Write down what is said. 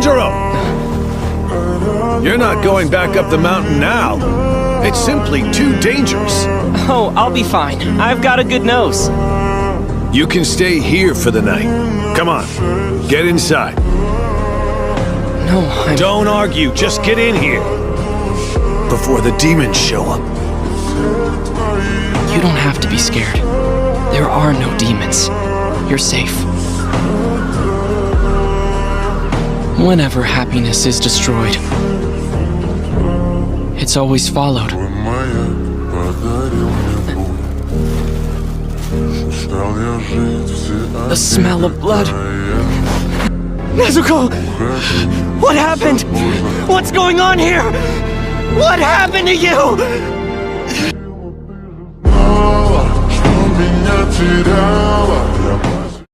Alejandro! You're not going back up the mountain now. It's simply too dangerous. Oh, I'll be fine. I've got a good nose. You can stay here for the night. Come on, get inside. No, Don't argue, just get in here. Before the demons show up. You don't have to be scared. There are no demons. You're safe. Whenever happiness is destroyed, it's always followed. The smell of blood. Nezuko! What happened? What's going on here? What happened to you? Что меня теряла, я